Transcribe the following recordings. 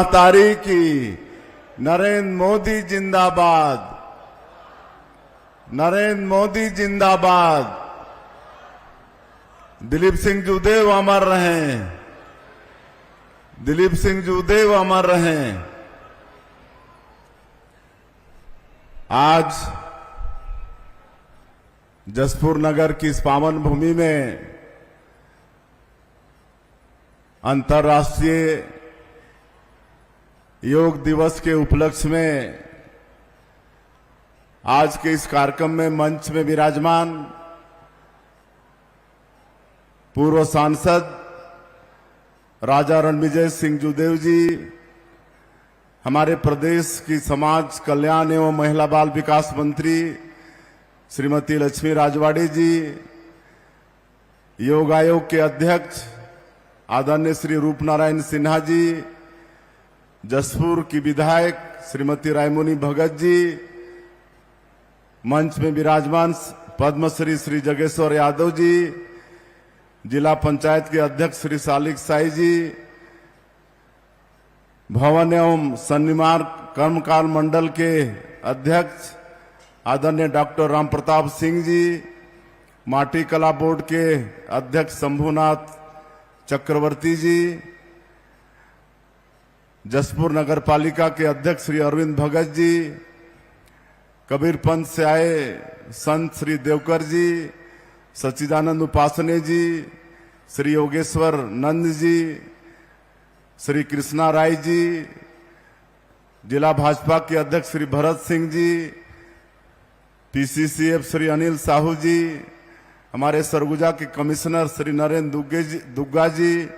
तारीख की नरेंद्र मोदी जिंदाबाद, नरेंद्र मोदी जिंदाबाद। दिलीप सिंह जूदेव अमर रहें, दिलीप सिंह जूदेव अमर रहें। आज जसपुर नगर की इस पावन भूमि में अंतर्राष्ट्रीय योग दिवस के उपलक्ष्य में आज के इस कार्यक्रम में मंच में विराजमान पूर्व सांसद राजा रणविजय सिंह जूदेव जी, हमारे प्रदेश की समाज कल्याण एवं महिला बाल विकास मंत्री श्रीमती लक्ष्मी राजवाड़ी जी, योग आयोग के अध्यक्ष आदरणीय श्री रूपनारायण सिन्हा जी, जसपुर की विधायक श्रीमती रायमुनी भगत जी, मंच में विराजमान पद्मश्री श्री जगेश्वर यादव जी, जिला पंचायत के अध्यक्ष श्री सालिक साई जी, भवन एवं सन्निर्माण कर्मकाल मंडल के अध्यक्ष आदरणीय डॉक्टर राम प्रताप सिंह जी, माटी कला बोर्ड के अध्यक्ष शंभुनाथ चक्रवर्ती जी, जसपुर नगर पालिका के अध्यक्ष श्री अरविंद भगत जी, कबीर पंथ से आए संत श्री देवकर जी, सच्चिदानंद उपासने जी, श्री योगेश्वर नंद जी, श्री कृष्णा राय जी, जिला भाजपा के अध्यक्ष श्री भरत सिंह जी, पीसीसीएफ श्री अनिल साहू जी, हमारे सरगुजा के कमिश्नर श्री नरेंद्र दुग्गा जी,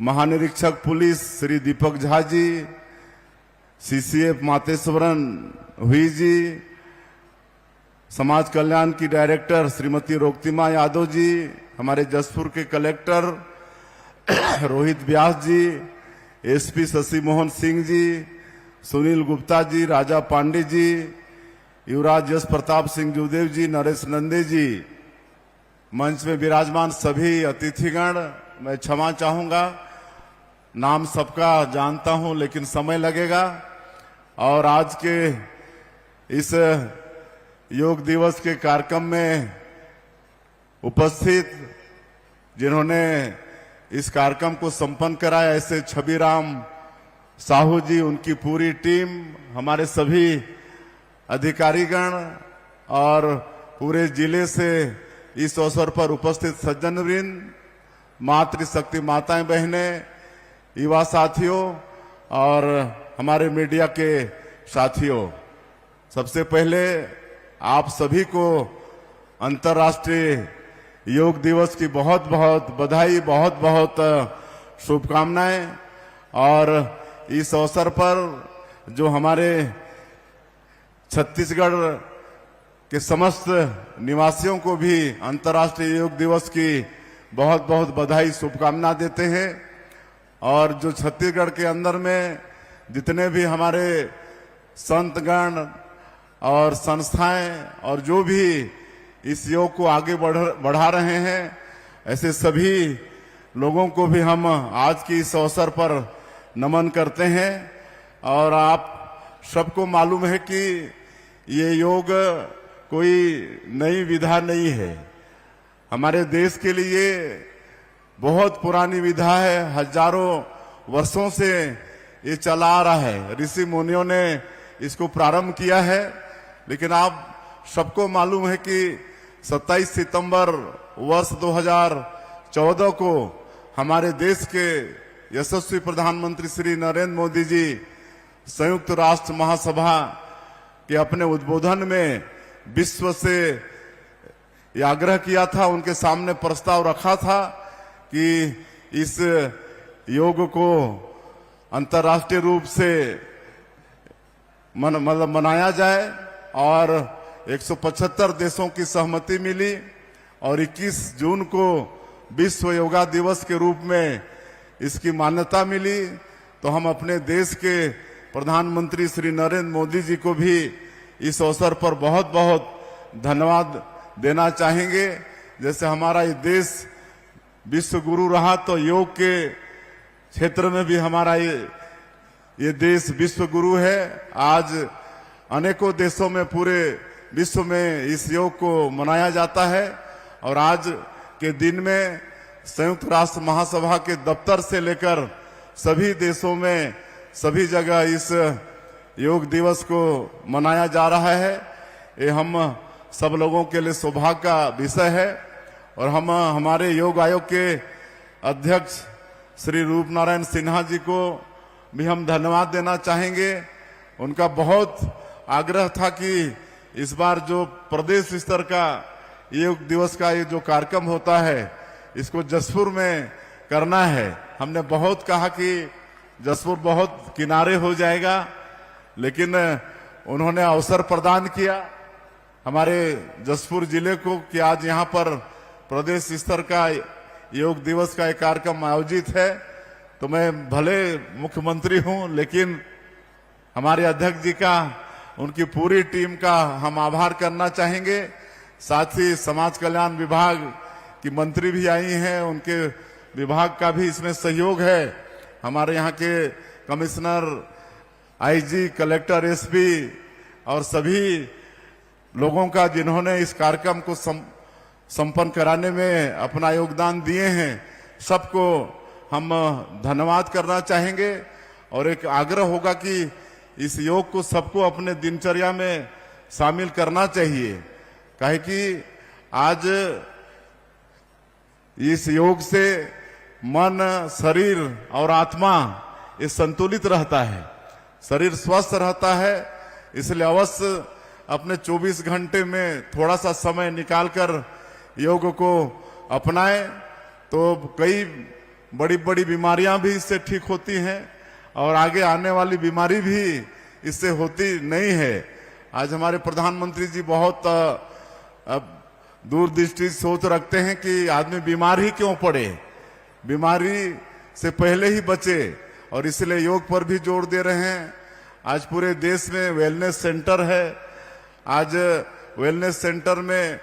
महानिरीक्षक पुलिस श्री दीपक झा जी, सीसीएफ मातेश्वरन हुई जी, समाज कल्याण की डायरेक्टर श्रीमती रोक्तिमा यादव जी, हमारे जसपुर के कलेक्टर रोहित व्यास जी, एसपी शशि मोहन सिंह जी, सुनील गुप्ता जी, राजा पांडे जी, युवराज यश प्रताप सिंह जूदेव जी, नरेश नंदे जी, मंच में विराजमान सभी अतिथिगण, मैं क्षमा चाहूंगा, नाम सबका जानता हूं लेकिन समय लगेगा। और आज के इस योग दिवस के कार्यक्रम में उपस्थित जिन्होंने इस कार्यक्रम को संपन्न कराया, ऐसे छबीराम साहू जी, उनकी पूरी टीम, हमारे सभी अधिकारीगण और पूरे जिले से इस अवसर पर उपस्थित सज्जनवृंद, मातृशक्ति माताएं बहनें, युवा साथियों और हमारे मीडिया के साथियों, सबसे पहले आप सभी को अंतर्राष्ट्रीय योग दिवस की बहुत बहुत बधाई, बहुत बहुत शुभकामनाएं। और इस अवसर पर जो हमारे छत्तीसगढ़ के समस्त निवासियों को भी अंतर्राष्ट्रीय योग दिवस की बहुत बहुत बधाई, शुभकामना देते हैं। और जो छत्तीसगढ़ के अंदर में जितने भी हमारे संतगण और संस्थाएं और जो भी इस योग को आगे बढ़ा रहे हैं, ऐसे सभी लोगों को भी हम आज की इस अवसर पर नमन करते हैं। और आप सबको मालूम है कि ये योग कोई नई विधा नहीं है, हमारे देश के लिए बहुत पुरानी विधा है, हजारों वर्षों से ये चला आ रहा है, ऋषि मुनियों ने इसको प्रारंभ किया है। लेकिन आप सबको मालूम है कि 27 सितंबर वर्ष 2014 को हमारे देश के यशस्वी प्रधानमंत्री श्री नरेंद्र मोदी जी संयुक्त राष्ट्र महासभा के अपने उद्बोधन में विश्व से ये आग्रह किया था, उनके सामने प्रस्ताव रखा था कि इस योग को अंतर्राष्ट्रीय रूप से मनाया जाए। और 175 देशों की सहमति मिली और 21 जून को विश्व योगा दिवस के रूप में इसकी मान्यता मिली। तो हम अपने देश के प्रधानमंत्री श्री नरेंद्र मोदी जी को भी इस अवसर पर बहुत बहुत धन्यवाद देना चाहेंगे। जैसे हमारा ये देश विश्व गुरु रहा, तो योग के क्षेत्र में भी हमारा ये ये देश विश्व गुरु है। आज अनेकों देशों में, पूरे विश्व में इस योग को मनाया जाता है और आज के दिन में संयुक्त राष्ट्र महासभा के दफ्तर से लेकर सभी देशों में, सभी जगह इस योग दिवस को मनाया जा रहा है। ये हम सब लोगों के लिए सौभाग्य का विषय है और हम हमारे योग आयोग के अध्यक्ष श्री रूप नारायण सिन्हा जी को भी हम धन्यवाद देना चाहेंगे। उनका बहुत आग्रह था कि इस बार जो प्रदेश स्तर का योग दिवस का ये जो कार्यक्रम होता है इसको जसपुर में करना है। हमने बहुत कहा कि जसपुर बहुत किनारे हो जाएगा, लेकिन उन्होंने अवसर प्रदान किया हमारे जसपुर जिले को कि आज यहाँ पर प्रदेश स्तर का योग दिवस का एक कार्यक्रम आयोजित है। तो मैं भले मुख्यमंत्री हूँ, लेकिन हमारे अध्यक्ष जी का, उनकी पूरी टीम का हम आभार करना चाहेंगे। साथ ही समाज कल्याण विभाग की मंत्री भी आई हैं, उनके विभाग का भी इसमें सहयोग है। हमारे यहाँ के कमिश्नर, आईजी, कलेक्टर, एसपी और सभी लोगों का जिन्होंने इस कार्यक्रम को संपन्न कराने में अपना योगदान दिए हैं, सबको हम धन्यवाद करना चाहेंगे। और एक आग्रह होगा कि इस योग को सबको अपने दिनचर्या में शामिल करना चाहिए, काहे कि आज इस योग से मन, शरीर और आत्मा ये संतुलित रहता है, शरीर स्वस्थ रहता है। इसलिए अवश्य अपने 24 घंटे में थोड़ा सा समय निकालकर योग को अपनाएं, तो कई बड़ी बड़ी बीमारियां भी इससे ठीक होती हैं और आगे आने वाली बीमारी भी इससे होती नहीं है। आज हमारे प्रधानमंत्री जी बहुत दूरदृष्टि सोच रखते हैं कि आदमी बीमार ही क्यों पड़े, बीमारी से पहले ही बचे, और इसलिए योग पर भी जोर दे रहे हैं। आज पूरे देश में वेलनेस सेंटर है। आज वेलनेस सेंटर में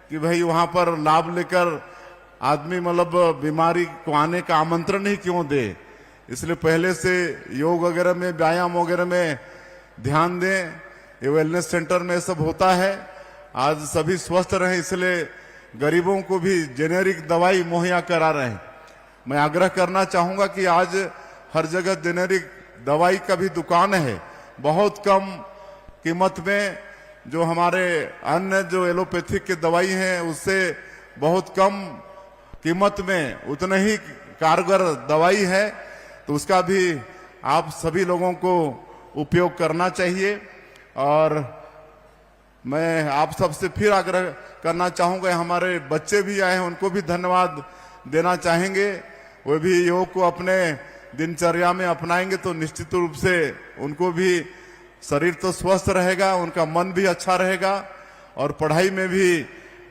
कि भाई वहां पर लाभ लेकर आदमी मतलब बीमारी को आने का आमंत्रण ही क्यों दे, इसलिए पहले से योग वगैरह में, व्यायाम वगैरह में ध्यान दें। ये वेलनेस सेंटर में सब होता है। आज सभी स्वस्थ रहें, इसलिए गरीबों को भी जेनेरिक दवाई मुहैया करा रहे हैं। मैं आग्रह करना चाहूंगा कि आज हर जगह जेनेरिक दवाई का भी दुकान है, बहुत कम कीमत में। जो हमारे अन्य जो एलोपैथिक की दवाई है उससे बहुत कम कीमत में उतना ही कारगर दवाई है, तो उसका भी आप सभी लोगों को उपयोग करना चाहिए। और मैं आप सबसे फिर आग्रह करना चाहूंगा, हमारे बच्चे भी आए हैं, उनको भी धन्यवाद देना चाहेंगे। वे भी योग को अपने दिनचर्या में अपनाएंगे तो निश्चित रूप से उनको भी शरीर तो स्वस्थ रहेगा, उनका मन भी अच्छा रहेगा और पढ़ाई में भी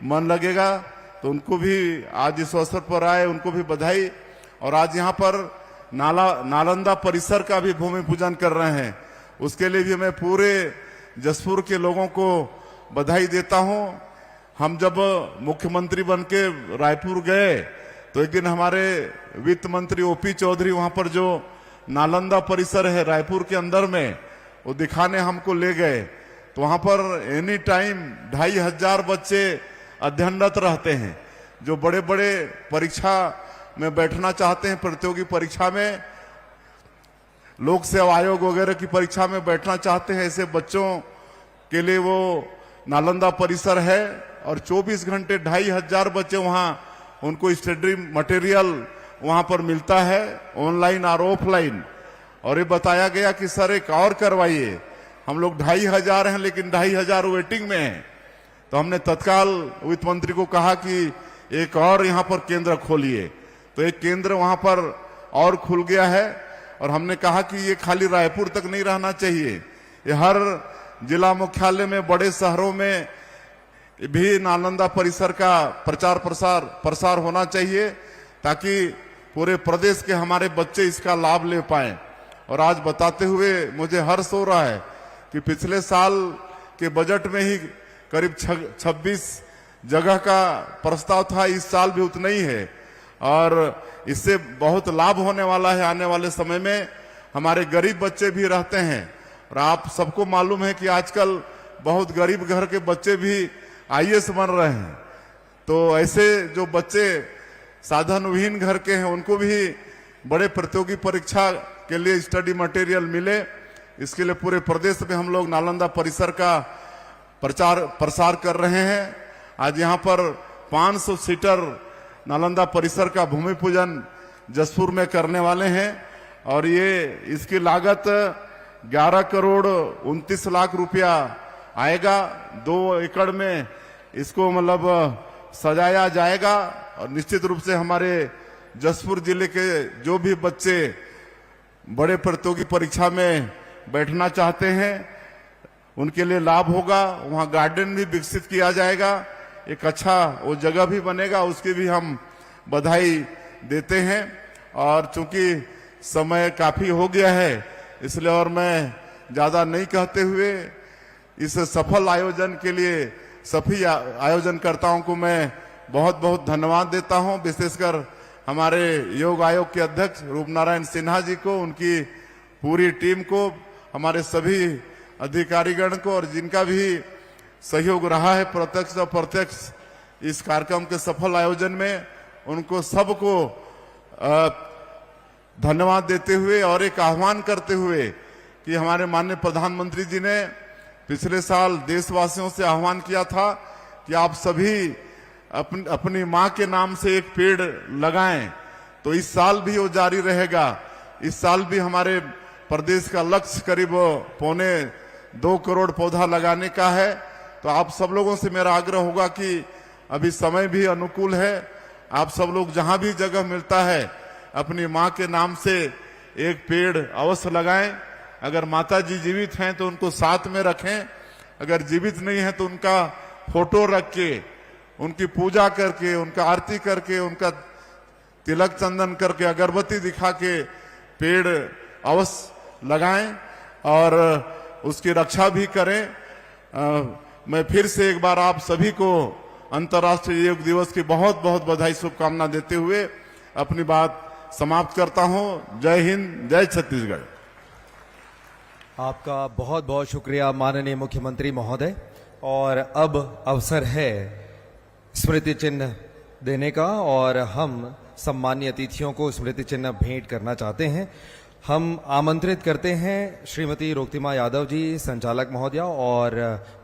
मन लगेगा। तो उनको भी आज इस अवसर पर आए, उनको भी बधाई। और आज यहाँ पर नालंदा परिसर का भी भूमि पूजन कर रहे हैं, उसके लिए भी मैं पूरे जसपुर के लोगों को बधाई देता हूँ। हम जब मुख्यमंत्री बनके रायपुर गए तो एक दिन हमारे वित्त मंत्री ओपी चौधरी वहां पर जो नालंदा परिसर है रायपुर के अंदर में, वो दिखाने हमको ले गए। तो वहां पर एनी टाइम 2500 बच्चे अध्ययनरत रहते हैं, जो बड़े बड़े परीक्षा में बैठना चाहते हैं, प्रतियोगी परीक्षा में, लोक सेवा आयोग वगैरह की परीक्षा में बैठना चाहते हैं, ऐसे बच्चों के लिए वो नालंदा परिसर है। और 24 घंटे 2500 बच्चे वहां, उनको स्टडी मटेरियल वहां पर मिलता है, ऑनलाइन और ऑफलाइन। और ये बताया गया कि सर एक और करवाइए, हम लोग 2500 हैं लेकिन 2500 वेटिंग में हैं। तो हमने तत्काल वित्त मंत्री को कहा कि एक और यहाँ पर केंद्र खोलिए। तो एक केंद्र वहां पर और खुल गया है। और हमने कहा कि ये खाली रायपुर तक नहीं रहना चाहिए, ये हर जिला मुख्यालय में, बड़े शहरों में भी नालंदा परिसर का प्रसार होना चाहिए, ताकि पूरे प्रदेश के हमारे बच्चे इसका लाभ ले पाएं। और आज बताते हुए मुझे हर्ष हो रहा है कि पिछले साल के बजट में ही करीब 26 जगह का प्रस्ताव था, इस साल भी उतना ही है। और इससे बहुत लाभ होने वाला है आने वाले समय में। हमारे गरीब बच्चे भी रहते हैं। और आप सबको मालूम है कि आजकल बहुत गरीब घर के बच्चे भी आईएएस बन रहे हैं। तो ऐसे जो बच्चे साधनविहीन घर के हैं उनको भी बड़े प्रतियोगी परीक्षा के लिए स्टडी मटेरियल मिले, इसके लिए पूरे प्रदेश में हम लोग नालंदा परिसर का प्रसार कर रहे हैं। आज यहाँ पर 500 सीटर नालंदा परिसर का भूमि पूजन जसपुर में करने वाले हैं और ये इसकी लागत 11 करोड़ 29 लाख रुपया आएगा। 2 एकड़ में इसको मतलब सजाया जाएगा और निश्चित रूप से हमारे जसपुर जिले के जो भी बच्चे बड़े प्रतियोगी परीक्षा में बैठना चाहते हैं उनके लिए लाभ होगा। वहां गार्डन भी विकसित किया जाएगा, एक अच्छा वो जगह भी बनेगा, उसकी भी हम बधाई देते हैं। और चूंकि समय काफी हो गया है इसलिए और मैं ज्यादा नहीं कहते हुए इस सफल आयोजन के लिए सभी आयोजनकर्ताओं को मैं बहुत बहुत धन्यवाद देता हूं, विशेषकर हमारे योग आयोग के अध्यक्ष रूपनारायण सिन्हा जी को, उनकी पूरी टीम को, हमारे सभी अधिकारीगण को और जिनका भी सहयोग रहा है प्रत्यक्ष और अप्रत्यक्ष इस कार्यक्रम के सफल आयोजन में, उनको सबको धन्यवाद देते हुए और एक आह्वान करते हुए कि हमारे माननीय प्रधानमंत्री जी ने पिछले साल देशवासियों से आह्वान किया था कि आप सभी अपनी मां के नाम से एक पेड़ लगाएं, तो इस साल भी वो जारी रहेगा। इस साल भी हमारे प्रदेश का लक्ष्य करीब 1.25 करोड़ पौधा लगाने का है। तो आप सब लोगों से मेरा आग्रह होगा कि अभी समय भी अनुकूल है, आप सब लोग जहां भी जगह मिलता है अपनी मां के नाम से एक पेड़ अवश्य लगाएं। अगर माता जी जीवित हैं तो उनको साथ में रखें, अगर जीवित नहीं है तो उनका फोटो रख के, उनकी पूजा करके, उनका आरती करके, उनका तिलक चंदन करके, अगरबत्ती दिखा के पेड़ अवश्य लगाएं और उसकी रक्षा भी करें। मैं फिर से एक बार आप सभी को अंतर्राष्ट्रीय योग दिवस की बहुत बहुत बधाई शुभकामना देते हुए अपनी बात समाप्त करता हूं। जय हिंद, जय छत्तीसगढ़। आपका बहुत बहुत शुक्रिया माननीय मुख्यमंत्री महोदय। और अब अवसर है स्मृति चिन्ह देने का और हम सम्मानीय अतिथियों को स्मृति चिन्ह भेंट करना चाहते हैं। हम आमंत्रित करते हैं श्रीमती रोक्तिमा यादव जी, संचालक महोदया और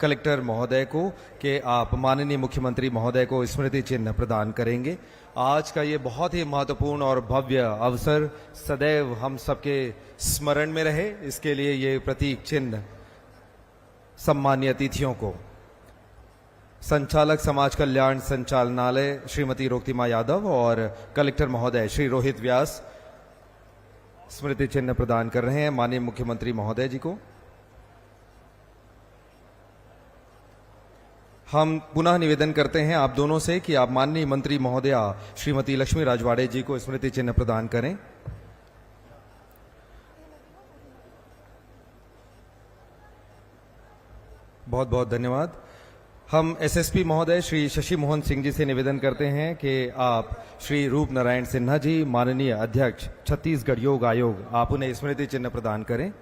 कलेक्टर महोदय को कि आप माननीय मुख्यमंत्री महोदय को स्मृति चिन्ह प्रदान करेंगे। आज का ये बहुत ही महत्वपूर्ण और भव्य अवसर सदैव हम सबके स्मरण में रहे, इसके लिए ये प्रतीक चिन्ह सम्मानीय अतिथियों को संचालक समाज कल्याण संचालनालय श्रीमती रोक्तिमा यादव और कलेक्टर महोदय श्री रोहित व्यास स्मृति चिन्ह प्रदान कर रहे हैं माननीय मुख्यमंत्री महोदय जी को। हम पुनः निवेदन करते हैं आप दोनों से कि आप माननीय मंत्री महोदया श्रीमती लक्ष्मी राजवाड़े जी को स्मृति चिन्ह प्रदान करें। बहुत बहुत धन्यवाद। हम एसएसपी महोदय श्री शशि मोहन सिंह जी से निवेदन करते हैं कि आप श्री रूप नारायण सिन्हा जी, माननीय अध्यक्ष छत्तीसगढ़ योग आयोग, आप उन्हें स्मृति चिन्ह प्रदान करें।